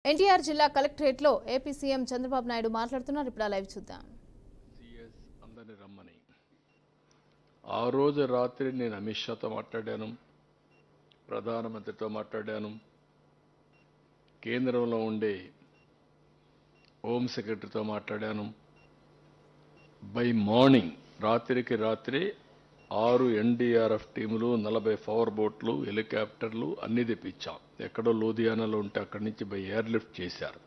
ఎన్టీఆర్ జిల్లా కలెక్టరేట్లో AP CM Chandrababu Naidu మాట్లాడుతున్నారు. ఇప్పుడు లైవ్ చూద్దాం. సిఎస్ అందరిని రమ్మని ఆ రోజు రాత్రి నేను అమిత్ షాతో మాట్లాడాను, ప్రధానమంత్రితో మాట్లాడాను, కేంద్రంలో ఉండే హోమ్ సెక్రటరీతో మాట్లాడాను. బై మార్నింగ్ రాత్రికి రాత్రి 6 ఎన్డీఆర్ఎఫ్ టీములు, 40 పవర్ బోట్లు, హెలికాప్టర్లు అన్ని తెప్పించాం. ఎక్కడో లూధియానాలో ఉంటే అక్కడి నుంచి బై ఎయిర్ లిఫ్ట్ చేశారు.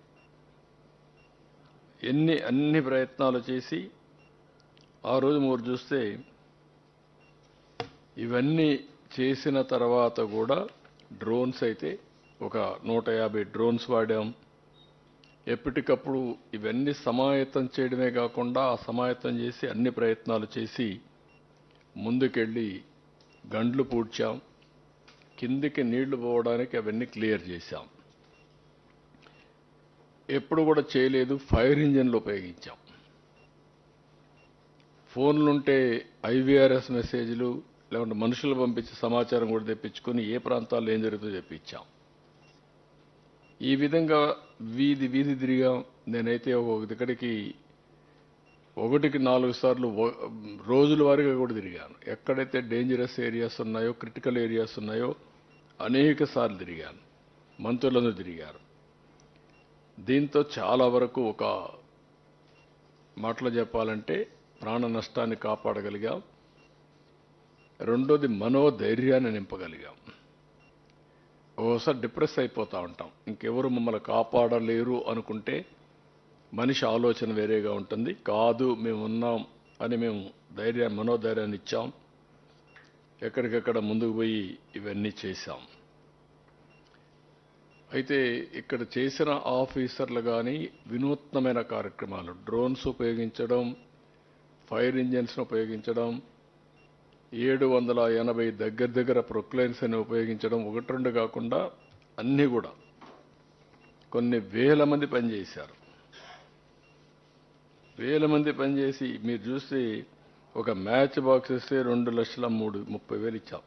అన్ని ప్రయత్నాలు చేసి ఆ రోజు మీరు చూస్తే ఇవన్నీ చేసిన తర్వాత కూడా డ్రోన్స్ అయితే ఒక 150 డ్రోన్స్ వాడాం. ఎప్పటికప్పుడు ఇవన్నీ సమాయత్తం చేయడమే కాకుండా ఆ సమాయత్తం చేసి అన్ని ప్రయత్నాలు చేసి ముందుకెళ్ళి గండ్లు పూడ్చాం. కిందికి నీళ్లు పోవడానికి అవన్నీ క్లియర్ చేశాం. ఎప్పుడు కూడా చేయలేదు ఫైర్ ఇంజిన్లు ఉపయోగించాం. ఫోన్లుంటే ఐవీఆర్ఎస్ మెసేజ్లు లేకుంటే మనుషులు పంపించే సమాచారం కూడా తెప్పించుకొని ఏ ప్రాంతాల్లో ఏం జరుగుతుందో తెప్పించాం. ఈ విధంగా వీధి వీధి తిరిగాం. నేనైతే ఇక్కడికి 4 సార్లు రోజుల వారీగా కూడా తిరిగాను. ఎక్కడైతే డేంజరస్ ఏరియాస్ ఉన్నాయో, క్రిటికల్ ఏరియాస్ ఉన్నాయో అనేక సార్లు తిరిగాను. మంత్రులను తిరిగారు. దీంతో చాలా వరకు ఒక మాటలో చెప్పాలంటే ప్రాణ నష్టాన్ని కాపాడగలిగాం. రెండోది మనోధైర్యాన్ని నింపగలిగాం. ఓసారి డిప్రెస్ అయిపోతూ ఉంటాం. ఇంకెవరు మమ్మల్ని కాపాడలేరు అనుకుంటే మనిషి ఆలోచన వేరేగా ఉంటుంది. కాదు మేము ఉన్నాం అని మేము మనోధైర్యాన్ని ఇచ్చాం. ఎక్కడికెక్కడ ముందుకు పోయి ఇవన్నీ చేశాం. అయితే ఇక్కడ చేసిన ఆఫీసర్లు కానీ వినూత్నమైన కార్యక్రమాలు, డ్రోన్స్ ఉపయోగించడం, ఫైర్ ఇంజిన్స్ ఉపయోగించడం, 780 దగ్గర ప్రొక్లైన్స్ అని ఉపయోగించడం, 1-2 కాకుండా అన్నీ కూడా కొన్ని వేల మంది పనిచేశారు. వేల మంది పనిచేసి మీరు చూస్తే ఒక మ్యాచ్ బాక్స్ ఇస్తే 2,30,000 ఇచ్చాం.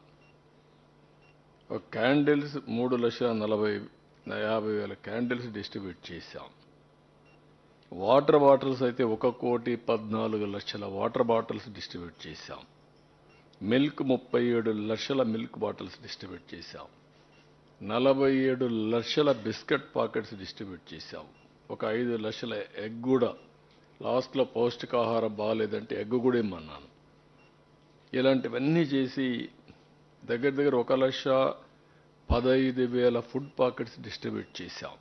ఒక క్యాండిల్స్ 3,50,000 క్యాండిల్స్ డిస్ట్రిబ్యూట్ చేశాం. వాటర్ బాటిల్స్ అయితే 1,14,00,000 వాటర్ బాటిల్స్ డిస్ట్రిబ్యూట్ చేశాం. మిల్క్ 37 లక్షల మిల్క్ బాటిల్స్ డిస్ట్రిబ్యూట్ చేశాం. 47 లక్షల బిస్కెట్ పాకెట్స్ డిస్ట్రిబ్యూట్ చేశాం. ఒక 5 లక్షల ఎగ్ కూడా, లాస్ట్లో పౌష్టికాహారం బాగాలేదంటే ఎగ్ కూడా ఇమ్మన్నాను. ఇలాంటివన్నీ చేసి దగ్గర 1,15,000 ఫుడ్ పాకెట్స్ డిస్ట్రిబ్యూట్ చేశాం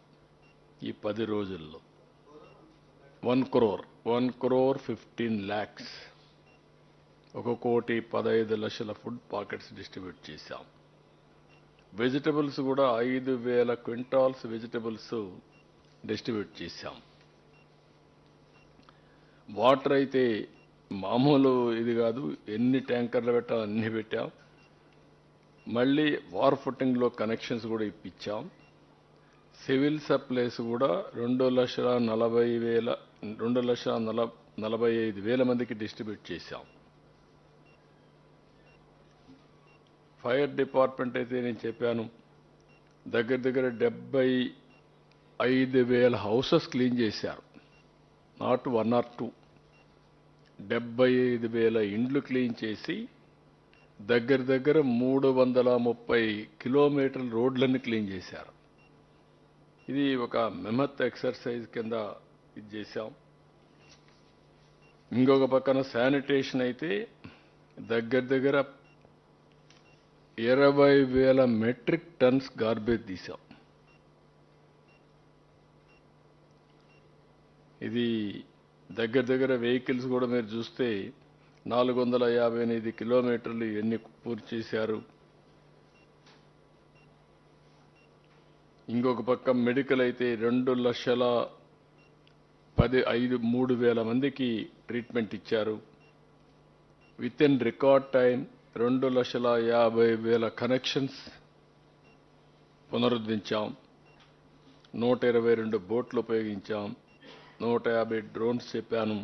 ఈ 10 రోజుల్లో. 1,15 lakhs 1,15,00,000 ఫుడ్ పాకెట్స్ డిస్ట్రిబ్యూట్ చేశాం. వెజిటబుల్స్ కూడా 5,000 క్వింటాల్స్ వెజిటబుల్స్ డిస్ట్రిబ్యూట్ చేశాం. వాటర్ అయితే మామూలు ఇది కాదు, ఎన్ని ట్యాంకర్లు పెట్టాలో అన్ని పెట్టాం. మళ్ళీ వార్ ఫుటింగ్లో కనెక్షన్స్ కూడా ఇప్పించాం. సివిల్ సప్లైస్ కూడా 2,45,000 మందికి డిస్ట్రిబ్యూట్ చేశాం. ఫైర్ డిపార్ట్మెంట్ అయితే నేను చెప్పాను దగ్గర 75,000 హౌసెస్ క్లీన్ చేశారు. నాట్ 1 or 2, 75,000 ఇండ్లు క్లీన్ చేసి దగ్గర 330 కిలోమీటర్ల రోడ్లన్నీ క్లీన్ చేశారు. ఇది ఒక మెమత్ ఎక్సర్సైజ్ కింద ఇది చేశాం. ఇంకొక పక్కన శానిటేషన్ అయితే దగ్గర 20,000 మెట్రిక్ టన్స్ గార్బేజ్ తీశాం. ఇది దగ్గర వెహికల్స్ కూడా మీరు చూస్తే 458 కిలోమీటర్లు ఎన్ని పూర్తి చేశారు. ఇంకొక పక్క మెడికల్ అయితే 2,03,000 మందికి ట్రీట్మెంట్ ఇచ్చారు. With in record time 2,50,000 connections పునరుద్ధరించాం. 122 బోట్లు ఉపయోగించాం. 150 డ్రోన్స్ చెప్పాను.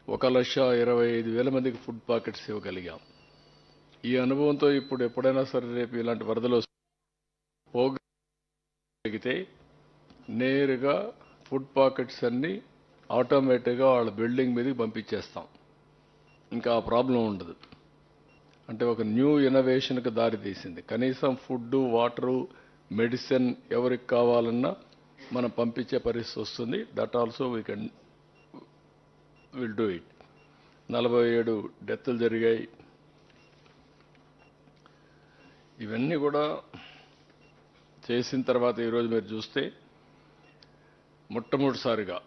1,25,000 మందికి ఫుడ్ పాకెట్స్ ఇవ్వగలిగాం. ఈ అనుభవంతో ఇప్పుడు ఎప్పుడైనా సరే రేపు ఇలాంటి వరదలు పోగలిగితే నేరుగా ఫుడ్ పాకెట్స్ అన్నీ ఆటోమేటిక్గా వాళ్ళ బిల్డింగ్ మీదకి పంపించేస్తాం. ఇంకా ఆ ప్రాబ్లం ఉండదు. అంటే ఒక న్యూ ఇన్నోవేషన్కి దారి తీసింది. కనీసం ఫుడ్, వాటరు, మెడిసిన్ ఎవరికి కావాలన్నా మనం పంపించే పరిస్థితి వస్తుంది. That also will do it. 47 డెత్తులు జరిగాయి. ఇవన్నీ కూడా చేసిన తర్వాత ఈరోజు మీరు చూస్తే మొట్టమొదటిసారిగా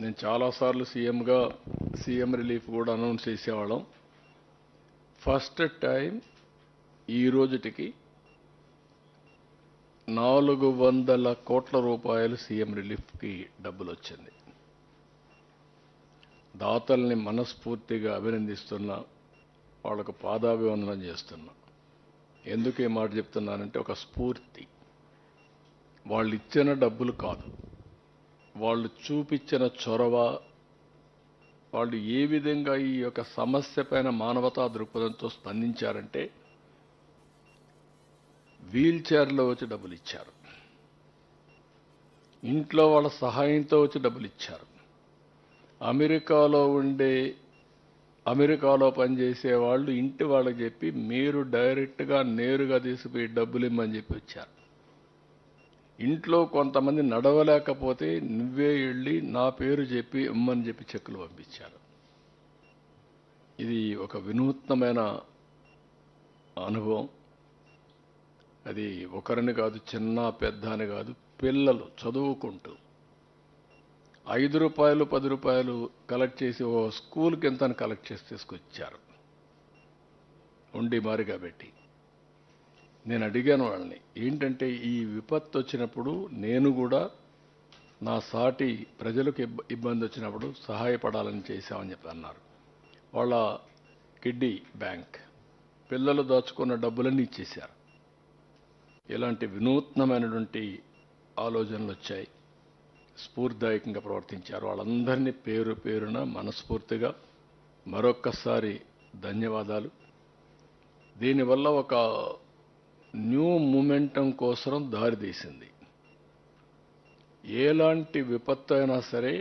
నేను చాలాసార్లు సీఎం రిలీఫ్ కూడా అనౌన్స్ చేసేవాళ్ళం. ఫస్ట్ టైం ఈ రోజుటికి 400 కోట్ల రూపాయలు సీఎం రిలీఫ్కి డబ్బులు వచ్చింది. దాతల్ని మనస్ఫూర్తిగా అభినందిస్తున్నా, వాళ్ళకు పాదాభివందనం చేస్తున్నా. ఎందుకు ఈ మాట చెప్తున్నానంటే ఒక స్ఫూర్తి. వాళ్ళు ఇచ్చిన డబ్బులు కాదు, వాళ్ళు చూపించిన చొరవ, వాళ్ళు ఏ విధంగా ఈ యొక్క సమస్య పైన మానవతా దృక్పథంతో స్పందించారంటే వీల్ చైర్లో వచ్చి డబ్బులు ఇచ్చారు, ఇంట్లో వాళ్ళ సహాయంతో వచ్చి డబ్బులు ఇచ్చారు. అమెరికాలో పనిచేసే వాళ్ళు ఇంటి వాళ్ళకి చెప్పి మీరు డైరెక్ట్గా నేరుగా తీసిపోయి డబ్బులు ఇమ్మని చెప్పి వచ్చారు. ఇంట్లో కొంతమంది నడవలేకపోతే నువ్వే వెళ్ళి నా పేరు చెప్పి ఇమ్మని చెప్పి చెక్కులు పంపించారు. ఇది ఒక వినూత్నమైన అనుభవం. అది ఒకరిని కాదు, చిన్న పెద్ద అని కాదు, పిల్లలు చదువుకుంటూ 5 రూపాయలు 10 రూపాయలు కలెక్ట్ చేసి ఓ స్కూల్కి ఎంత కలెక్ట్ చేసి తీసుకొచ్చారు ఉండి మారిగా పెట్టి. నేను అడిగాను వాళ్ళని, ఏంటంటే ఈ విపత్తు వచ్చినప్పుడు నేను కూడా నా సాటి ప్రజలకు ఇబ్బంది వచ్చినప్పుడు సహాయపడాలని చేశామని చెప్పి అన్నారు. వాళ్ళ కిడ్డీ బ్యాంక్ పిల్లలు దాచుకున్న డబ్బులన్నీ ఇచ్చేశారు. ఇలాంటి వినూత్నమైనటువంటి ఆలోచనలు వచ్చాయి. స్ఫూర్తిదాయకంగా ప్రవర్తించారు. వాళ్ళందరినీ పేరు పేరున మనస్ఫూర్తిగా మరొక్కసారి ధన్యవాదాలు. దీనివల్ల ఒక న్యూ మూమెంటం కోసం దారితీసింది. ఎలాంటి విపత్తు అయినా సరే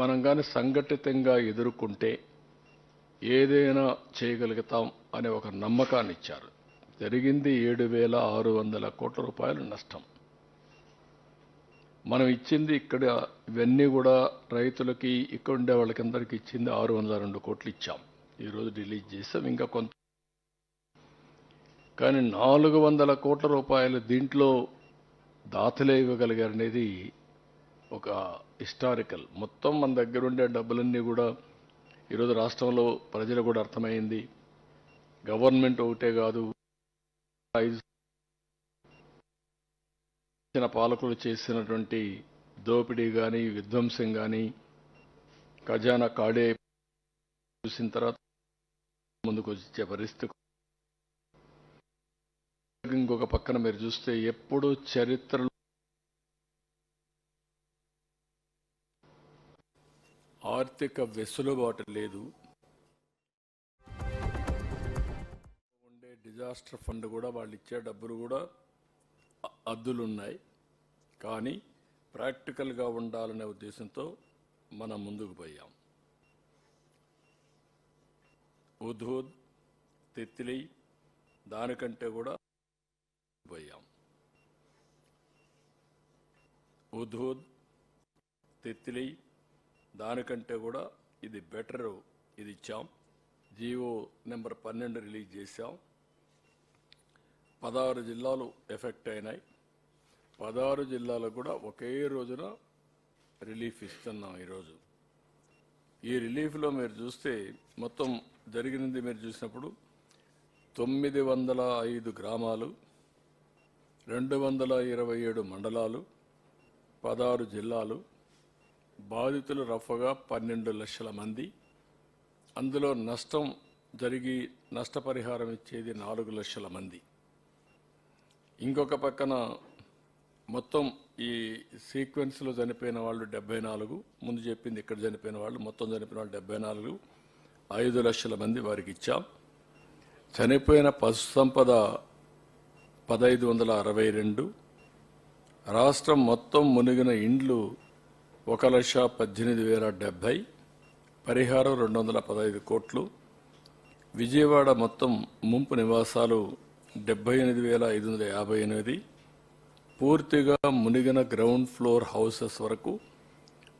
మనం కానీ సంఘటితంగా ఎదుర్కొంటే ఏదైనా చేయగలుగుతాం అనే ఒక నమ్మకాన్ని ఇచ్చారు. జరిగింది 7,600 కోట్ల రూపాయలు నష్టం. మనం ఇచ్చింది ఇక్కడ ఇవన్నీ కూడా రైతులకి, ఇక్కడ ఉండే వాళ్ళకందరికీ ఇచ్చింది 602 కోట్లు ఇచ్చాం. ఈరోజు రిలీజ్ చేసాం. ఇంకా కొంత, కానీ 400 కోట్ల రూపాయలు దీంట్లో దాతలే ఇవ్వగలిగారనేది ఒక హిస్టారికల్. మొత్తం మన దగ్గర ఉండే డబ్బులన్నీ కూడా ఈరోజు రాష్ట్రంలో ప్రజలు కూడా అర్థమైంది. గవర్నమెంట్ ఒకటే కాదు, 5 పాలకులు చేసినటువంటి దోపిడీ కానీ, విధ్వంసం కానీ, ఖజానా కాడే చూసిన తర్వాత ముందుకు వచ్చే పరిస్థితి. ఇంకొక పక్కన మీరు చూస్తే ఎప్పుడు చరిత్రలో ఆర్థిక వెసులుబాటు లేదు. ఉండే డిజాస్టర్ ఫండ్ కూడా వాళ్ళు ఇచ్చే డబ్బులు కూడా అద్దులున్నాయి. కానీ ప్రాక్టికల్గా ఉండాలనే ఉద్దేశంతో మనం ముందుకు పోయాం. హుద్హుద్, తిత్లీ దానికంటే కూడా పోయాం. హుద్హుద్, తిత్లీ దానికంటే కూడా ఇది బెటర్, ఇది ఇచ్చాం. జీవో నెంబర్ 12 రిలీజ్ చేశాం. 16 జిల్లాలు ఎఫెక్ట్ అయినాయి. 16 జిల్లాలకు కూడా ఒకే రోజున రిలీఫ్ ఇస్తున్నాం. ఈరోజు ఈ రిలీఫ్లో మీరు చూస్తే మొత్తం జరిగినది మీరు చూసినప్పుడు 905 గ్రామాలు, 227 మండలాలు, 16 జిల్లాలు, బాధితులు రఫ్గా 12 లక్షల మంది. అందులో నష్టం జరిగి నష్టపరిహారం ఇచ్చేది 4 లక్షల మంది. ఇంకొక పక్కన మొత్తం ఈ సీక్వెన్స్లో చనిపోయిన వాళ్ళు 74, ముందు చెప్పింది ఇక్కడ చనిపోయిన వాళ్ళు, మొత్తం చనిపోయిన వాళ్ళు 74, 5 లక్షల మంది వారికి ఇచ్చాం. చనిపోయిన పశు సంపద 1562, రాష్ట్రం మొత్తం మునిగిన ఇండ్లు 1,18,070, పరిహారం 215 కోట్లు. విజయవాడ మొత్తం ముంపు నివాసాలు 78,558, పూర్తిగా మునిగిన గ్రౌండ్ ఫ్లోర్ హౌసెస్ వరకు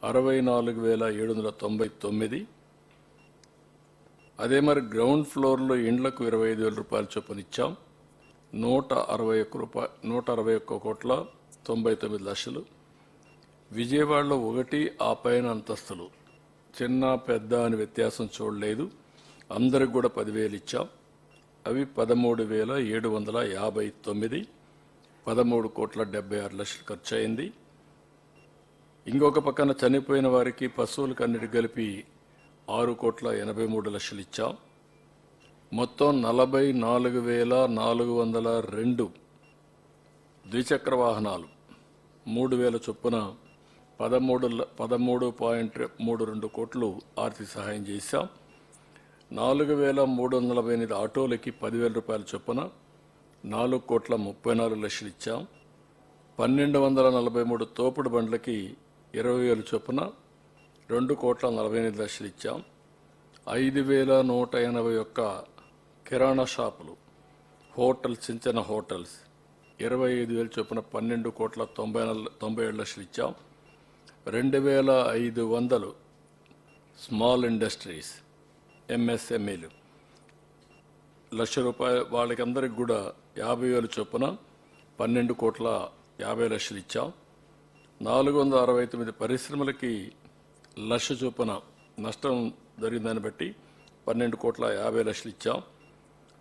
64,799. అదే మరి గ్రౌండ్ ఫ్లోర్లో ఇండ్లకు 25,000 రూపాయల చొప్పున ఇచ్చాం. 161 కోట్ల 99 లక్షలు. విజయవాడలో 1 ఆ పైన అంతస్తులు చిన్న పెద్ద అని వ్యత్యాసం చూడలేదు, అందరికి కూడా 10,000 ఇచ్చాం. అవి 13,759, 13 కోట్ల 76 లక్షలు ఖర్చు అయింది. ఇంకొక పక్కన చనిపోయిన వారికి పశువులకు అన్నిటి కలిపి 6 కోట్ల 83 లక్షలు ఇచ్చాం. మొత్తం 44,402 ద్విచక్ర వాహనాలు 3,000 చొప్పున 13.32 కోట్లు ఆర్థిక సహాయం చేశాం. 4,348 ఆటోలకి 10,000 రూపాయల చొప్పున 4 కోట్ల 34 లక్షలు ఇచ్చాం. 1,243 తోపుడు బండ్లకి 20,000 చొప్పున 2 కోట్ల 48 లక్షలు ఇచ్చాం. 5,181 కిరాణా షాపులు, హోటల్స్, చిన్న హోటల్స్ 25,000 చొప్పున 12 కోట్ల 97 లక్షలు ఇచ్చాం. 2,500 స్మాల్ ఇండస్ట్రీస్, ఎంఎస్ఎంఈలు 1,00,000 రూపాయలు, వాళ్ళకి అందరికి కూడా 50,000 చొప్పున 12 కోట్ల 50 లక్షలు ఇచ్చాం. 469 పరిశ్రమలకి 1,00,000 చొప్పున నష్టం జరిగిందని బట్టి 12 కోట్ల 50 లక్షలు ఇచ్చాం.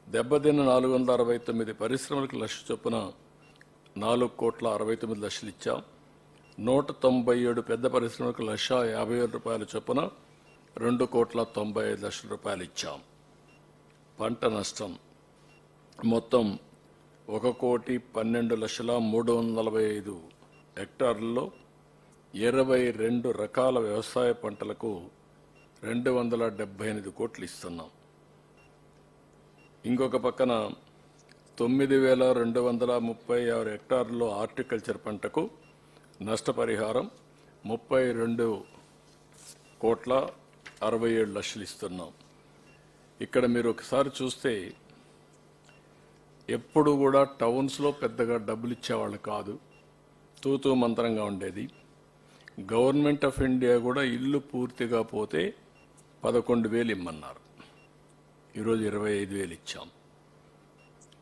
దెబ్బతిన్న 469 పరిశ్రమలకు 1,00,000 చొప్పున 4 కోట్ల 69 లక్షలు ఇచ్చాం. 197 పెద్ద పరిశ్రమలకు 1,50,000 రూపాయల చొప్పున 2 కోట్ల 95 లక్షల రూపాయలు ఇచ్చాం. పంట నష్టం మొత్తం 1,12,345 హెక్టార్లలో 22 రకాల వ్యవసాయ పంటలకు 278 కోట్లు ఇస్తున్నాం. ఇంకొక పక్కన 9,236 హెక్టార్లలో హార్టికల్చర్ పంటకు నష్టపరిహారం 32 కోట్ల 67 లక్షలు ఇస్తున్నాం. ఇక్కడ మీరు ఒకసారి చూస్తే ఎప్పుడు కూడా టౌన్స్లో పెద్దగా డబ్బులు ఇచ్చేవాళ్ళు కాదు, తూతూ మంత్రంగా ఉండేది. గవర్నమెంట్ ఆఫ్ ఇండియా కూడా ఇల్లు పూర్తిగా పోతే 11,000 ఇమ్మన్నారు. ఈరోజు 25,000 ఇచ్చాం.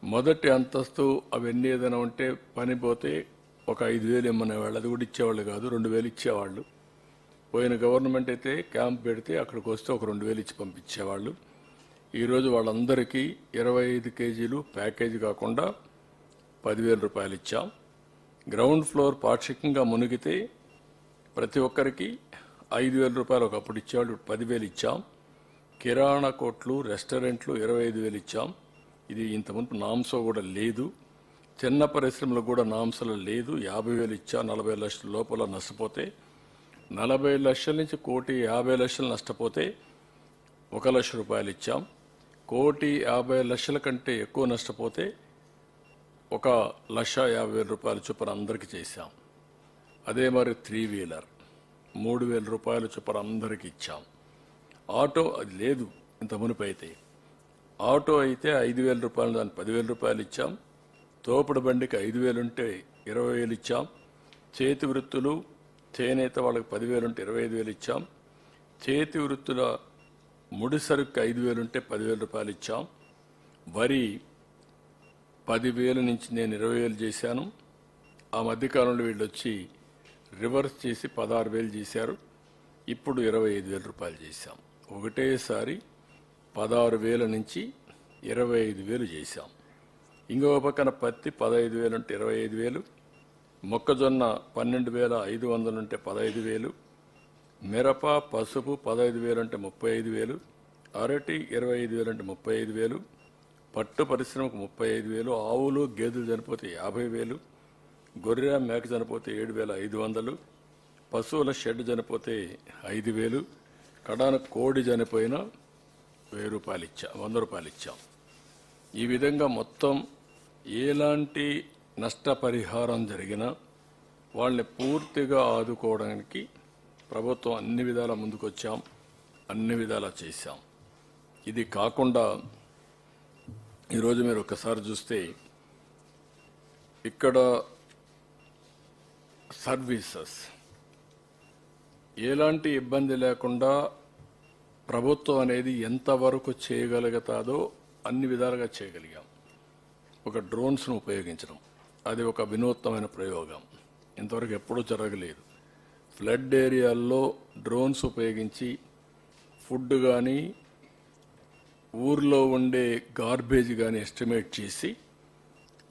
మొదటి అంతస్తు అవన్నీ ఏదైనా ఉంటే పని పోతే ఒక 5,000 ఇమ్మనేవాళ్ళు, అది కూడా ఇచ్చేవాళ్ళు కాదు, 2,000 ఇచ్చేవాళ్ళు. పోయిన గవర్నమెంట్ అయితే క్యాంప్ పెడితే అక్కడికి వస్తే ఒక 2,000 ఇచ్చి పంపించేవాళ్ళు. ఈరోజు వాళ్ళందరికీ 25 కేజీలు ప్యాకేజీ కాకుండా 10,000 రూపాయలు ఇచ్చాం. గ్రౌండ్ ఫ్లోర్ పాక్షికంగా మునిగితే ప్రతి ఒక్కరికి 5,000 రూపాయలు ఒకప్పుడు ఇచ్చేవాళ్ళు, 10,000 ఇచ్చాం. కిరాణా కొట్లు, రెస్టారెంట్లు 25,000 ఇచ్చాం. ఇది ఇంతకుముందు నామ్సో కూడా లేదు. చిన్న పరిశ్రమలు కూడా నామ్సలో లేదు. 50,000 ఇచ్చా. 40 లక్షల లోపల నష్టపోతే, 40 లక్షల నుంచి 1,50,00,000 నష్టపోతే 1,00,000 రూపాయలు ఇచ్చాం. 1,50,00,000 కంటే ఎక్కువ నష్టపోతే 1,50,000 రూపాయల చొప్పున అందరికీ చేశాం. అదే మరి 3 వీలర్ 3,000 రూపాయల చొప్పున అందరికీ ఇచ్చాం. ఆటో అది లేదు ఇంత మునుపు అయితే. ఆటో అయితే 5,000 రూపాయలు, దాన్ని 10,000 రూపాయలు ఇచ్చాం. తోపుడు బండికి 5,000 ఉంటే 20,000 ఇచ్చాం. చేతి వృత్తులు, చేనేత వాళ్ళకి 10,000 ఉంటే 25,000 ఇచ్చాం. చేతి వృత్తుల ముడి సరుకు 5,000 ఉంటే 10,000 రూపాయలు ఇచ్చాం. వరి 10,000 నుంచి నేను 20,000 చేశాను. ఆ మధ్యకాలంలో వీళ్ళు వచ్చి రివర్స్ చేసి 16,000 చేశారు. ఇప్పుడు 25,000 రూపాయలు చేశాం. ఒకటేసారి 16,000 నుంచి 25,000 చేశాం. ఇంకొక పక్కన పత్తి 15,000 ఉంటే 25,000, మొక్కజొన్న 12,500 ఉంటే 15,000, మిరప, పసుపు 15,000 అంటే 35,000, అరటి 25,000 అంటే 35,000, పట్టు పరిశ్రమకు 35,000, ఆవులు గేదెలు చనిపోతే 50,000, గొర్రె మేక చనిపోతే 7,500, పశువుల షెడ్ చనిపోతే 5,000, కడాన కోడి చనిపోయినా 1,000 రూపాయలు ఇచ్చాం, 100 రూపాయలు ఇచ్చాం. ఈ విధంగా మొత్తం ఎలాంటి నష్టపరిహారం జరిగినా వాళ్ళని పూర్తిగా ఆదుకోవడానికి ప్రభుత్వం అన్ని విధాలా ముందుకొచ్చాం, అన్ని విధాలా చేశాం. ఇది కాకుండా ఈరోజు మీరు ఒకసారి చూస్తే ఇక్కడ సర్వీసెస్ ఎలాంటి ఇబ్బంది లేకుండా ప్రభుత్వం అనేది ఎంతవరకు చేయగలుగుతాదో అన్ని విధాలుగా చేయగలిగాం. ఒక డ్రోన్స్ను ఉపయోగించడం అది ఒక వినూత్నమైన ప్రయోగం, ఇంతవరకు ఎప్పుడూ జరగలేదు. ఫ్లడ్ ఏరియాల్లో డ్రోన్స్ ఉపయోగించి ఫుడ్ కానీ ఊర్లో ఉండే గార్బేజ్ కానీ ఎస్టిమేట్ చేసి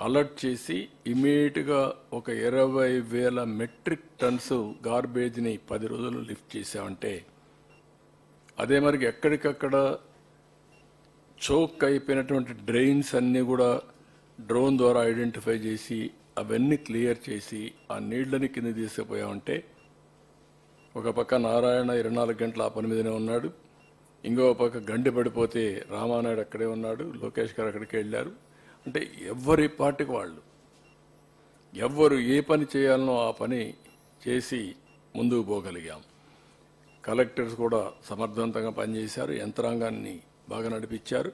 అలర్ట్ చేసి ఇమీడియట్గా ఒక 20,000 మెట్రిక్ టన్స్ గార్బేజ్ని 10 రోజులు లిఫ్ట్ చేసామంటే, అదే మరికి ఎక్కడికక్కడ చోక్ అయిపోయినటువంటి డ్రైన్స్ అన్నీ కూడా డ్రోన్ ద్వారా ఐడెంటిఫై చేసి అవన్నీ క్లియర్ చేసి ఆ నీళ్లని కింద తీసుకుపోయామంటే, ఒక పక్క నారాయణ 24 గంటల ఆ పని మీదనే ఉన్నాడు, ఇంకో పక్క గండి పడిపోతే రామానాయుడు అక్కడే ఉన్నాడు, లోకేష్ గారు అక్కడికి వెళ్ళారు. అంటే ఎవరి పార్టీకి వాళ్ళు ఎవ్వరు ఏ పని చేయాలనో ఆ పని చేసి ముందుకు పోగలిగాం. కలెక్టర్స్ కూడా సమర్థవంతంగా పనిచేశారు, యంత్రాంగాన్ని బాగా నడిపించారు.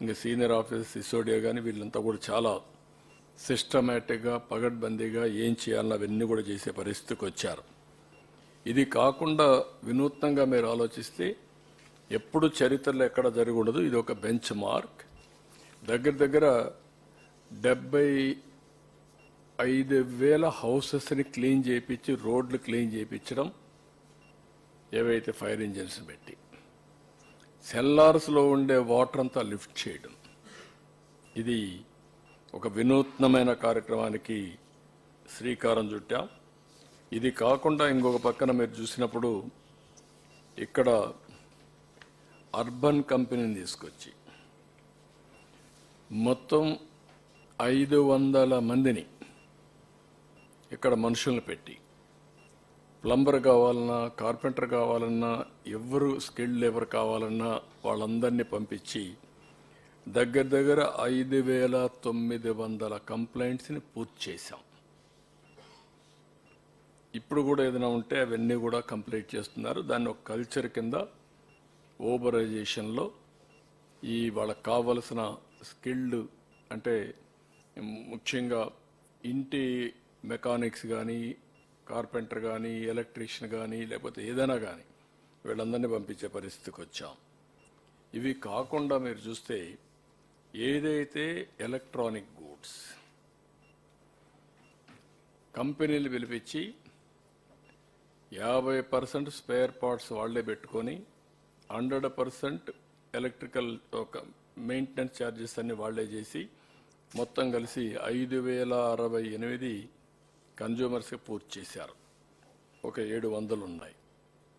ఇంకా సీనియర్ ఆఫీసర్స్ సిసోడియా కానీ వీళ్ళంతా కూడా చాలా సిస్టమేటిక్గా పగడ్బందీగా ఏం చేయాలన్న అవన్నీ కూడా చేసే పరిస్థితికి వచ్చారు. ఇది కాకుండా వినూత్నంగా మీరు ఆలోచిస్తే ఎప్పుడు చరిత్రలో ఎక్కడ జరిగి ఉండదు. ఇది ఒక బెంచ్ మార్క్. దగ్గర 75,000 హౌసెస్ని క్లీన్ చేయించి రోడ్లు క్లీన్ చేయించడం, ఏవైతే ఫైర్ ఇంజిన్స్ పెట్టి సెల్లార్స్లో ఉండే వాటర్ అంతా లిఫ్ట్ చేయడం, ఇది ఒక వినూత్నమైన కార్యక్రమానికి శ్రీకారం చుట్టాం. ఇది కాకుండా ఇంకొక పక్కన మీరు చూసినప్పుడు ఇక్కడ అర్బన్ కంపెనీని తీసుకొచ్చి మొత్తం 500 మందిని ఇక్కడ మనుషులను పెట్టి ప్లంబర్ కావాలన్నా కార్పెంటర్ కావాలన్నా ఎవరు స్కిల్డ్ లేబర్ కావాలన్నా వాళ్ళందరినీ పంపించి దగ్గర 5,900 కంప్లైంట్స్ని పూర్తి చేశాం. ఇప్పుడు కూడా ఏదైనా ఉంటే అవన్నీ కూడా కంప్లీట్ చేస్తున్నారు. దాన్ని ఒక కల్చర్ కింద ఓబరైజేషన్లో ఈ వాళ్ళకి కావలసిన స్కిల్డ్ అంటే ముఖ్యంగా ఇంటి మెకానిక్స్ కానీ కార్పెంటర్ కానీ ఎలక్ట్రీషియన్ కానీ లేకపోతే ఏదైనా కానీ వీళ్ళందరినీ పంపించే పరిస్థితికి వచ్చాం. ఇవి కాకుండా మీరు చూస్తే ఏదైతే ఎలక్ట్రానిక్ గూడ్స్ కంపెనీలు పిలిపించి 50% స్పేర్ పార్ట్స్ వాళ్లే పెట్టుకొని 100% ఎలక్ట్రికల్ మెయింటెనెన్స్ ఛార్జెస్ అన్ని వాళ్లే చేసి మొత్తం కలిసి 5,068 కన్జ్యూమర్స్కి పూర్తి చేశారు. ఒక 700 ఉన్నాయి.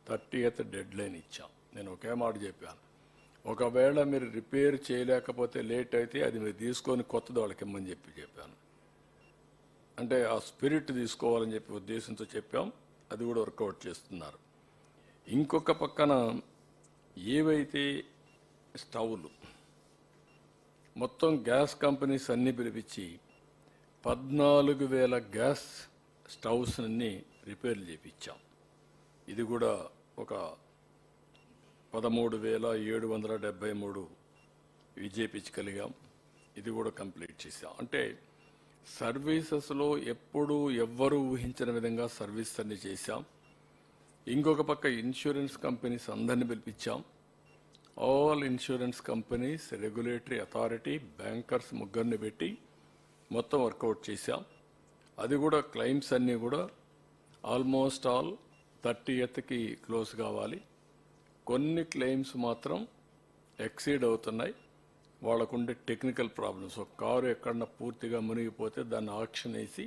30th డెడ్ లైన్ ఇచ్చాం. నేను ఒకే మాట చెప్పాను, ఒకవేళ మీరు రిపేర్ చేయలేకపోతే లేట్ అయితే అది మీరు తీసుకొని కొత్తది వాళ్ళకి ఇమ్మని చెప్పాను. అంటే ఆ స్పిరిట్ తీసుకోవాలని చెప్పి ఉద్దేశంతో చెప్పాం. అది కూడా వర్కౌట్ చేస్తున్నారు. ఇంకొక పక్కన ఏవైతే స్టవ్లు మొత్తం గ్యాస్ కంపెనీస్ అన్నీ పిలిపించి 14,000 గ్యాస్ స్టవ్స్ అన్ని రిపేర్లు చేయించాం. ఇది కూడా ఒక 13,773 చేయించగలిగాం. ఇది కూడా కంప్లీట్ చేశాం. అంటే సర్వీసెస్లో ఎప్పుడూ ఎవ్వరూ ఊహించిన విధంగా సర్వీస్ అన్ని చేశాం. ఇంకొక పక్క ఇన్సూరెన్స్ కంపెనీస్ అందరినీ పిలిపించాం. All insurance companies, regulatory authority, bankers ముగ్గురిని పెట్టి మొత్తం వర్కౌట్ చేశాం. అది కూడా క్లెయిమ్స్ అన్నీ కూడా ఆల్మోస్ట్ ఆల్ 30th క్లోజ్ కావాలి. కొన్ని క్లెయిమ్స్ మాత్రం ఎక్సీడ్ అవుతున్నాయి. వాళ్ళకుండే టెక్నికల్ ప్రాబ్లమ్స్. ఒక కారు ఎక్కడన్నా పూర్తిగా మునిగిపోతే దాన్ని ఆక్షన్ వేసి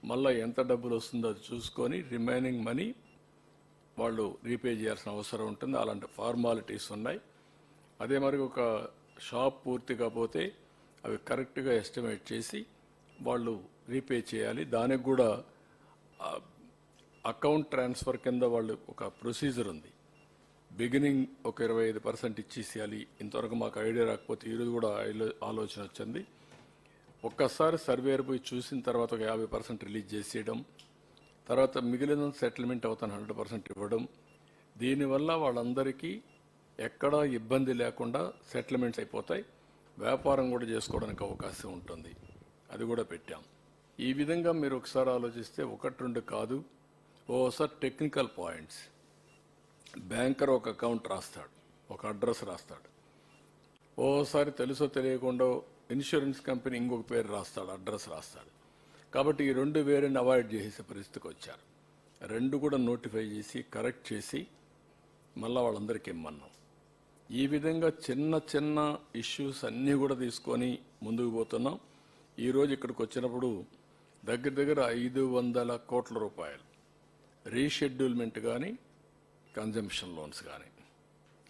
మళ్ళీ ఎంత డబ్బులు వస్తుందో అది చూసుకొని రిమైనింగ్ మనీ వాళ్ళు రీపే చేయాల్సిన అవసరం ఉంటుంది. అలాంటి ఫార్మాలిటీస్ ఉన్నాయి. అదే మరి ఒక షాప్ పూర్తి కాకపోతే అవి కరెక్ట్గా ఎస్టిమేట్ చేసి వాళ్ళు రీపే చేయాలి. దానికి కూడా అకౌంట్ ట్రాన్స్ఫర్ కింద వాళ్ళు ఒక ప్రొసీజర్ ఉంది. బిగినింగ్ ఒక 25% ఇచ్చేసేయాలి. ఇంతవరకు మాకు ఐడియా రాకపోతే ఈరోజు కూడా ఆలోచన వచ్చింది. ఒక్కసారి సర్వేర్ పోయి చూసిన తర్వాత ఒక 50% రిలీజ్ చేసేయడం. తర్వాత మిగిలిన సెటిల్మెంట్ అవుతాను 100% ఇవ్వడం. దీనివల్ల వాళ్ళందరికీ ఎక్కడా ఇబ్బంది లేకుండా సెటిల్మెంట్స్ అయిపోతాయి, వ్యాపారం కూడా చేసుకోవడానికి అవకాశం ఉంటుంది. అది కూడా పెట్టాం. ఈ విధంగా మీరు ఒకసారి ఆలోచిస్తే 1-2 కాదు, ఓసారి టెక్నికల్ పాయింట్స్. బ్యాంకర్ ఒక అకౌంట్ రాస్తాడు, ఒక అడ్రస్ రాస్తాడు. ఓసారి తెలుసో తెలియకుండా ఇన్సూరెన్స్ కంపెనీ ఇంకొక పేరు రాస్తాడు, అడ్రస్ రాస్తాడు. కాబట్టి ఈ 2 వేరేని అవాయిడ్ చేసే పరిస్థితికి వచ్చారు. 2 కూడా నోటిఫై చేసి కరెక్ట్ చేసి మళ్ళీ వాళ్ళందరికీ ఇమ్మన్నాం. ఈ విధంగా చిన్న చిన్న ఇష్యూస్ అన్నీ కూడా తీసుకొని ముందుకు పోతున్నాం. ఈరోజు ఇక్కడికి వచ్చినప్పుడు దగ్గర దగ్గర 500 కోట్ల రూపాయలు రీషెడ్యూల్మెంట్ కానీ కన్జంప్షన్ లోన్స్ కానీ.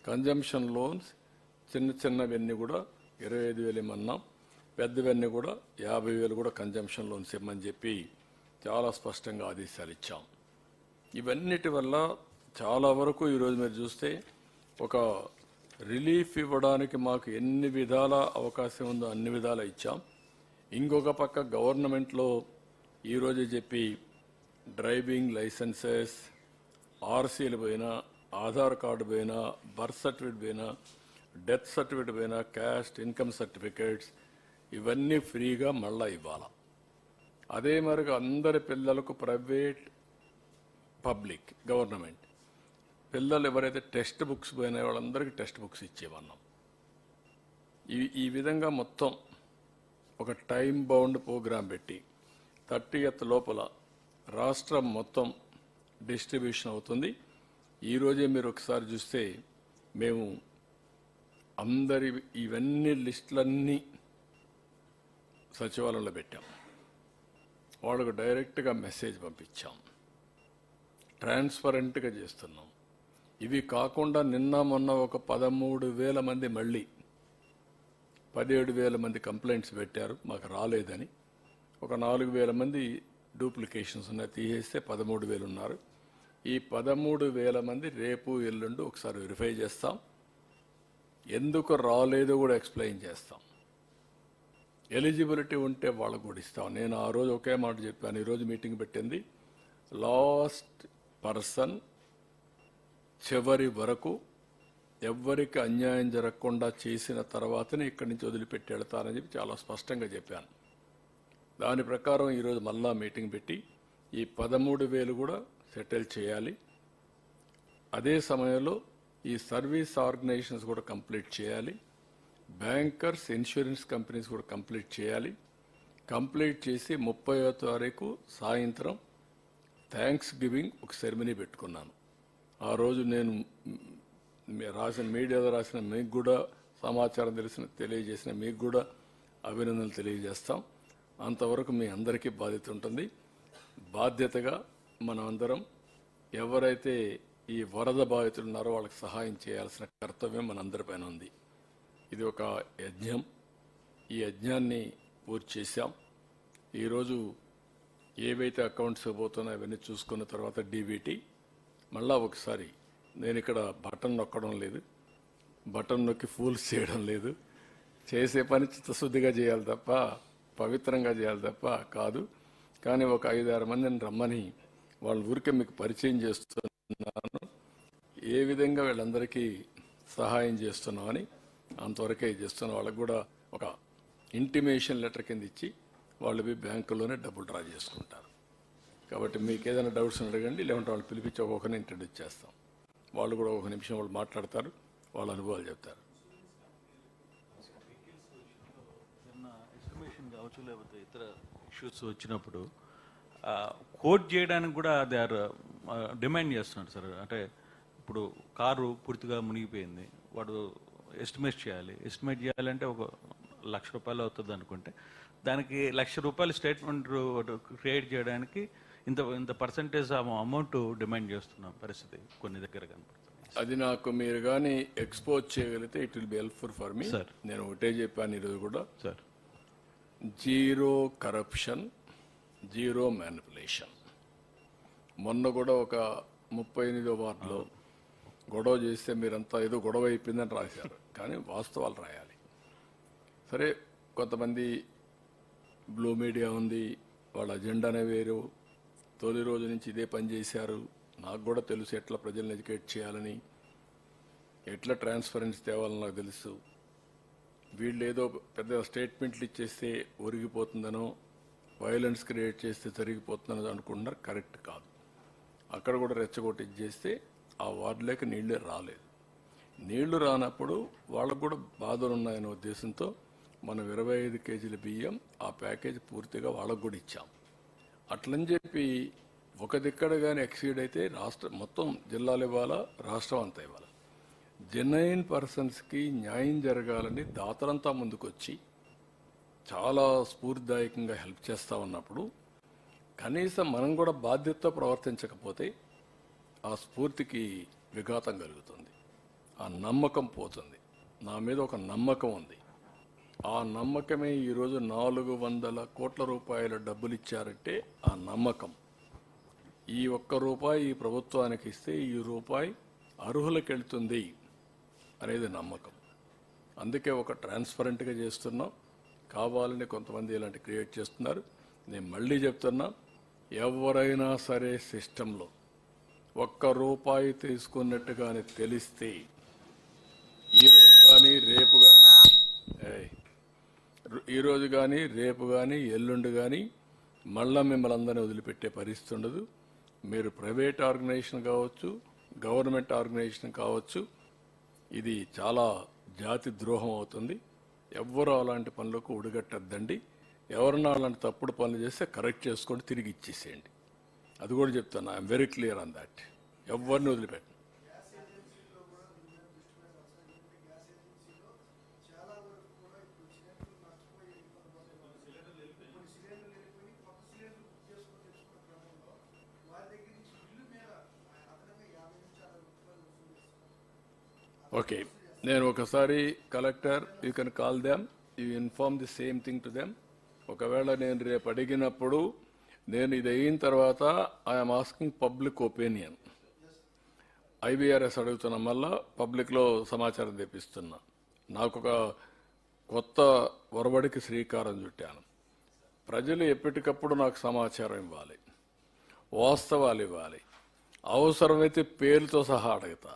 కన్జంప్షన్ లోన్స్ చిన్న చిన్నవన్నీ కూడా 25,000 ఇమ్మన్నాం, పెద్దవన్నీ కూడా 50,000 కూడా కన్జంప్షన్ లోన్స్ ఇమ్మని చెప్పి చాలా స్పష్టంగా ఆదేశాలు ఇచ్చాం. ఇవన్నిటి వల్ల చాలా వరకు ఈరోజు మీరు చూస్తే ఒక రిలీఫ్ ఇవ్వడానికి మాకు ఎన్ని విధాల అవకాశం ఉందో అన్ని విధాలా ఇచ్చాం. ఇంకొక పక్క గవర్నమెంట్లో ఈరోజు చెప్పి డ్రైవింగ్ లైసెన్సెస్, ఆర్సీలు పోయినా, ఆధార్ కార్డు పోయినా, బర్త్ సర్టిఫికేట్ పోయినా, డెత్ సర్టిఫికేట్ పోయినా, క్యాస్ట్ ఇన్కమ్ సర్టిఫికేట్స్ ఇవన్నీ ఫ్రీగా మళ్ళా ఇవ్వాలి. అదే మరిగా అందరి పిల్లలకు ప్రైవేట్, పబ్లిక్, గవర్నమెంట్ పిల్లలు ఎవరైతే టెక్స్ట్ బుక్స్ పోయినా వాళ్ళందరికీ టెక్స్ట్ బుక్స్ ఇచ్చేవన్నాం. ఈ విధంగా మొత్తం ఒక టైం బౌండ్ ప్రోగ్రాం పెట్టి 30th లోపల రాష్ట్రం మొత్తం డిస్ట్రిబ్యూషన్ అవుతుంది. ఈరోజే మీరు ఒకసారి చూస్తే మేము అందరి ఇవన్నీ లిస్టులన్నీ సచివాలయంలో పెట్టాం. వాళ్ళకు డైరెక్ట్గా మెసేజ్ పంపించాం, ట్రాన్స్పరెంట్గా చేస్తున్నాం. ఇవి కాకుండా నిన్న మొన్న ఒక 13,000 మంది మళ్ళీ 17,000 మంది కంప్లైంట్స్ పెట్టారు, మాకు రాలేదని. ఒక 4,000 మంది డూప్లికేషన్స్ ఉన్నాయి, తీసేస్తే 13,000 ఉన్నారు. ఈ 13,000 మంది రేపు ఎల్లుండి ఒకసారి వెరిఫై చేస్తాం. ఎందుకు రాలేదో కూడా ఎక్స్ప్లెయిన్ చేస్తాం. ఎలిజిబిలిటీ ఉంటే వాళ్ళకు కూడా ఇస్తాం. నేను ఆ రోజు ఒకే మాట చెప్పాను, ఈరోజు మీటింగ్ పెట్టింది లాస్ట్ పర్సన్ చివరి వరకు ఎవ్వరికి అన్యాయం జరగకుండా చేసిన తర్వాతనే ఇక్కడి నుంచి వదిలిపెట్టి వెళతానని చెప్పి చాలా స్పష్టంగా చెప్పాను. దాని ప్రకారం ఈరోజు మళ్ళా మీటింగ్ పెట్టి ఈ 13,000 కూడా సెటిల్ చేయాలి. అదే సమయంలో ఈ సర్వీస్ ఆర్గనైజేషన్స్ కూడా కంప్లీట్ చేయాలి. బ్యాంకర్స్, ఇన్సూరెన్స్ కంపెనీస్ కూడా కంప్లీట్ చేయాలి. కంప్లీట్ చేసి 30వ తారీఖు సాయంత్రం థ్యాంక్స్ గివింగ్ ఒక సెరమనీ పెట్టుకున్నాను. ఆ రోజు నేను రాసిన మీడియాలో రాసిన మీకు కూడా సమాచారం తెలియజేసిన మీకు కూడా అభినందనలు తెలియజేస్తాం. అంతవరకు మీ అందరికీ బాధ్యత ఉంటుంది. బాధ్యతగా మనం అందరం ఎవరైతే ఈ వరద బాధితులు ఉన్నారో వాళ్ళకి సహాయం చేయాల్సిన కర్తవ్యం మనందరిపైన ఉంది. ఇది ఒక యజ్ఞం. ఈ యజ్ఞాన్ని పూర్తి చేశాం. ఈరోజు ఏవైతే అకౌంట్స్ పోతున్నాయో అవన్నీ చూసుకున్న తర్వాత డీబీటీ మళ్ళా ఒకసారి నేను ఇక్కడ బటన్ నొక్కడం లేదు, బటన్ నొక్కి ఫూల్స్ చేయడం లేదు. చేసే పని చిత్తశుద్ధిగా చేయాలి తప్ప, పవిత్రంగా చేయాలి తప్ప కాదు. కానీ ఒక 5-6 మందిని రమ్మని వాళ్ళ ఊరికే మీకు పరిచయం చేస్తున్నాను, ఏ విధంగా వీళ్ళందరికీ సహాయం చేస్తున్నామని. అంతవరకే చేస్తున్న వాళ్ళకు కూడా ఒక ఇంటిమేషన్ లెటర్ కింద ఇచ్చి వాళ్ళు బ్యాంకుల్లోనే డబ్బులు డ్రా చేసుకుంటారు. కాబట్టి మీకు ఏదైనా డౌట్స్ అడగండి, లేకుంటే వాళ్ళు పిలిపించి ఒక్కొక్కరిని ఇంట్రడ్యూస్ చేస్తాం. వాళ్ళు కూడా 1 నిమిషం వాళ్ళు మాట్లాడతారు, వాళ్ళ అనుభవాలు చెప్తారు. ఎస్టిమేషన్ కావచ్చు, లేకపోతే ఇతర ఇష్యూస్ వచ్చినప్పుడు కోట్ చేయడానికి కూడా దే ఆర్ డిమాండ్ చేస్తున్నారు సార్. అంటే ఇప్పుడు కారు పూర్తిగా మునిగిపోయింది, వాడు ఎస్టిమేట్ చేయాలంటే ఒక ₹1,00,000 అవుతుంది అనుకుంటే, దానికి ₹1,00,000 స్టేట్మెంట్ క్రియేట్ చేయడానికి ఇంత పర్సంటేజ్ అమౌంట్ డిమాండ్ చేస్తున్న పరిస్థితి కొన్ని దగ్గర కనపడుతుంది. అది నాకు మీరు కానీ ఎక్స్పోజ్ చేయగలిగితే it will be helpful for me. నేను ఒకటే చెప్పాను ఈరోజు కూడా sir, zero corruption, zero manipulation. మొన్న కూడా ఒక 38వ వార్డులో గొడవ చేస్తే మీరంతా ఏదో గొడవ అయిపోయిందని రాశారు, కానీ వాస్తవాలు రాయాలి. సరే, కొంతమంది బ్లూ మీడియా ఉంది, వాళ్ళ అజెండానే వేరు, తొలి రోజు నుంచి ఇదే పని చేశారు. నాకు కూడా తెలుసు ఎట్లా ప్రజల్ని ఎడ్యుకేట్ చేయాలని, ఎట్లా ట్రాన్స్పరెన్సీ తేవాలని నాకు తెలుసు. వీళ్ళు ఏదో పెద్ద స్టేట్మెంట్లు ఇచ్చేస్తే ఒరిగిపోతుందనో, వైలెన్స్ క్రియేట్ చేస్తే జరిగిపోతుందనో అనుకుంటున్నారు. కరెక్ట్ కాదు. అక్కడ కూడా రెచ్చగొట్టి చేస్తే ఆ వార్డులోకి నీళ్ళే రాలేదు. నీళ్లు రానప్పుడు వాళ్ళకు కూడా బాధలు ఉన్నాయనే ఉద్దేశంతో మనం 25 కేజీల బియ్యం ఆ ప్యాకేజ్ పూర్తిగా వాళ్ళకు కూడా ఇచ్చాం. అట్లని చెప్పి ఒక దిక్కడ కానీ ఎక్సీడ్ అయితే రాష్ట్రం మొత్తం జిల్లాలు ఇవ్వాలా, రాష్ట్రం అంతా ఇవ్వాలా. జెన్యున్ పర్సన్స్కి న్యాయం జరగాలని దాతలంతా ముందుకొచ్చి చాలా స్ఫూర్తిదాయకంగా హెల్ప్ చేస్తూ ఉన్నప్పుడు కనీసం మనం కూడా బాధ్యతతో ప్రవర్తించకపోతే ఆ స్ఫూర్తికి విఘాతం కలుగుతుంది, ఆ నమ్మకం పోతుంది. నా మీద ఒక నమ్మకం ఉంది. ఆ నమ్మకమే ఈరోజు 400 కోట్ల రూపాయల డబ్బులు ఇచ్చారంటే ఆ నమ్మకం. ఈ ₹1 ఈ ప్రభుత్వానికి ఇస్తే ఈ రూపాయి అర్హులకు వెళ్తుంది అనేది నమ్మకం. అందుకే ఒక ట్రాన్స్పరెంట్గా చేస్తున్నాం. కావాలని కొంతమంది ఇలాంటి క్రియేట్ చేస్తున్నారు. నేను మళ్ళీ చెప్తున్నా, ఎవరైనా సరే సిస్టంలో ₹1 తీసుకున్నట్టుగానే తెలిస్తే ఈరోజు కానీ రేపు కానీ ఎల్లుండి కానీ మళ్ళా మిమ్మల్ని అందరినీ వదిలిపెట్టే పరిస్థితి ఉండదు. మీరు ప్రైవేట్ ఆర్గనైజేషన్ కావచ్చు, గవర్నమెంట్ ఆర్గనైజేషన్ కావచ్చు, ఇది చాలా జాతి ద్రోహం అవుతుంది. ఎవ్వరూ అలాంటి పనులకు ఉడిగట్టద్దండి. ఎవరన్నా అలాంటి తప్పుడు పనులు చేస్తే కరెక్ట్ చేసుకొని తిరిగి ఇచ్చేసేయండి. అది కూడా చెప్తాను. I'm very clear on that. ఎవరిని వదిలిపెట్టండి. ఓకే, నేను ఒకసారి collector, you can call them, you inform the same thing to them. ఒకవేళ నేను రేపు అడిగినప్పుడు నేను ఇది అయిన తర్వాత I'm asking public opinion. IBRS అడుగుతున్నా, మళ్ళా పబ్లిక్లో సమాచారం తెప్పిస్తున్నా. నాకు ఒక కొత్త ఒరవడికి శ్రీకారం చుట్టాను. ప్రజలు ఎప్పటికప్పుడు నాకు సమాచారం ఇవ్వాలి, వాస్తవాలు ఇవ్వాలి. అవసరమైతే పేర్లతో సహా అడుగుతా.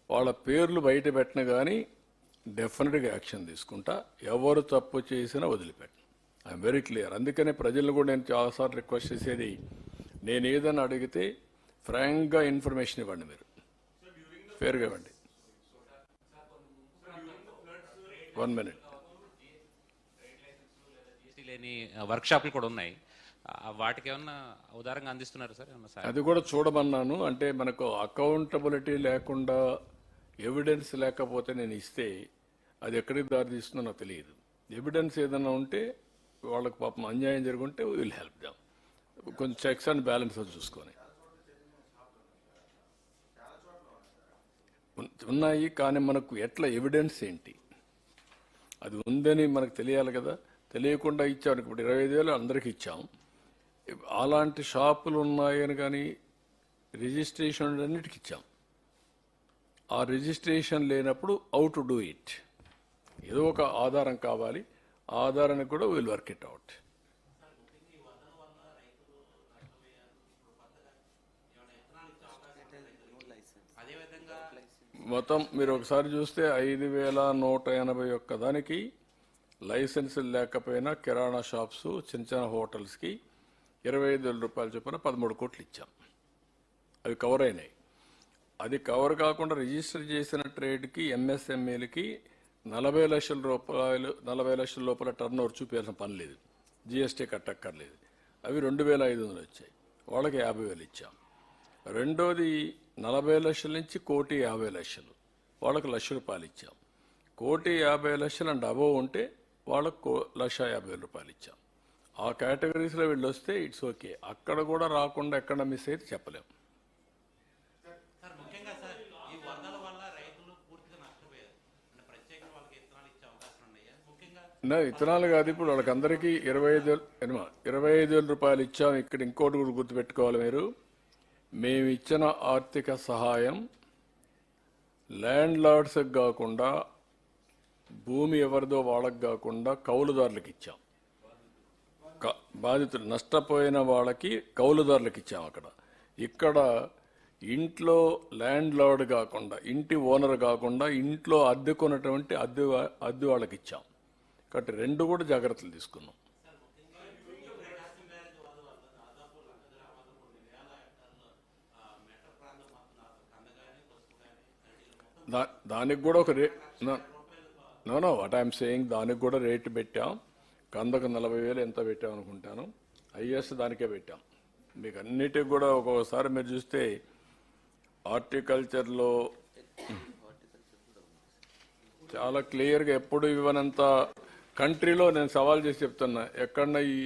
వాళ్ళ పేర్లు బయట పెట్టిన కానీ డెఫినెట్గా యాక్షన్ తీసుకుంటా. ఎవరు తప్పు చేసినా వదిలిపెట్టను. I'm very clear. అందుకనే ప్రజలను కూడా నేను చాలాసార్లు రిక్వెస్ట్ చేసేది, నేను ఏదైనా అడిగితే ఫ్రాంక్గా ఇన్ఫర్మేషన్ ఇవ్వండి. మీరు ఫేర్గా ఇవ్వండి. 1 minute. లేని వర్క్షాప్లు కూడా ఉన్నాయి. వాటికి ఏమన్నా ఉదారంగా అందిస్తున్నారు సార్? అది కూడా చూడమన్నాను. అంటే మనకు అకౌంటబిలిటీ లేకుండా, ఎవిడెన్స్ లేకపోతే నేను ఇస్తే అది ఎక్కడికి దారి తీస్తుందో నాకు తెలియదు. ఎవిడెన్స్ ఏదైనా ఉంటే వాళ్ళకి పాపం అన్యాయం జరుగుంటే విల్ హెల్ప్ దాం. కొంచెం చెక్స్ అండ్ బ్యాలెన్స్ చూసుకొని ఉన్నాయి. కానీ మనకు ఎట్లా ఎవిడెన్స్ ఏంటి, అది ఉందని మనకు తెలియాలి కదా. తెలియకుండా ఇచ్చాం. ఇప్పుడు 25,000 అందరికి ఇచ్చాం. అలాంటి షాపులు ఉన్నాయని కానీ రిజిస్ట్రేషన్ అన్నిటికి ఇచ్చాం. ఆ రిజిస్ట్రేషన్ లేనప్పుడు హౌ టు డూ ఇట్, ఏదో ఒక ఆధారం కావాలి. ఆ ఆధారానికి కూడా విల్ వర్క్ ఇట్ అవుట్. మొత్తం మీరు ఒకసారి చూస్తే 5,181 దానికి లైసెన్సులు లేకపోయినా కిరాణా షాప్స్, చిన్న చిన్న హోటల్స్కి 25,000 రూపాయలు చొప్పున 13 కోట్లు ఇచ్చాం. అవి కవర్ అయినాయి. అది కవర్ కాకుండా రిజిస్టర్ చేసిన ట్రేడ్కి, ఎంఎస్ఎంఈలకి 40 లక్షల రూపాయలు, 40 లక్షల లోపల టర్న్ ఓవర్ చూపించాల్సిన పని లేదు. జిఎస్టీ కట్టక్కర్లేదు. అవి 2,500 వచ్చాయి. వాళ్ళకి 50,000 ఇచ్చాం. రెండోది 40 లక్షల నుంచి 1,50,00,000, వాళ్ళకి ₹1,00,000 ఇచ్చాం. 1,50,00,000 అండ్ అబోవ్ ఉంటే వాళ్ళకు ₹1,50,000 ఇచ్చాం. ఆ కేటగిరీస్లో వీళ్ళు వస్తే ఇట్స్ ఓకే. అక్కడ కూడా రాకుండా ఎక్కడ మిస్ అయితే చెప్పలేము. విత్తనాలు కాదు, ఇప్పుడు వాళ్ళకి అందరికీ 25,000 రూపాయలు ఇచ్చాం. ఇక్కడ ఇంకోటి కూడా గుర్తుపెట్టుకోవాలి మీరు. మేము ఇచ్చిన ఆర్థిక సహాయం ల్యాండ్ లార్డ్స్కి కాకుండా, భూమి ఎవరిదో వాళ్ళకి కాకుండా కౌలుదారులకు ఇచ్చాం. బాధితులు నష్టపోయిన వాళ్ళకి కౌలుదారులకు ఇచ్చాం. ఇక్కడ ఇంట్లో ల్యాండ్ లార్డ్ కాకుండా, ఇంటి ఓనర్ కాకుండా, ఇంట్లో అద్దెకున్నటువంటి అద్దె వాళ్ళకి ఇచ్చాం. కాబట్టి రెండు కూడా జాగ్రత్తలు తీసుకున్నాం. దానికి కూడా ఒక నో వాట్ ఐఎమ్ సేయింగ్, దానికి కూడా రేటు పెట్టాం. కందకు 40,000 ఎంత పెట్టాం అనుకుంటాను. హైయెస్ట్ దానికే పెట్టాం. మీకు అన్నిటికి కూడా ఒక్కొక్కసారి మీరు చూస్తే హార్టికల్చర్లో చాలా క్లియర్గా ఎప్పుడు ఇవ్వనంత కంట్రీలో నేను సవాల్ చేసి చెప్తున్నా, ఎక్కడన్నా ఈ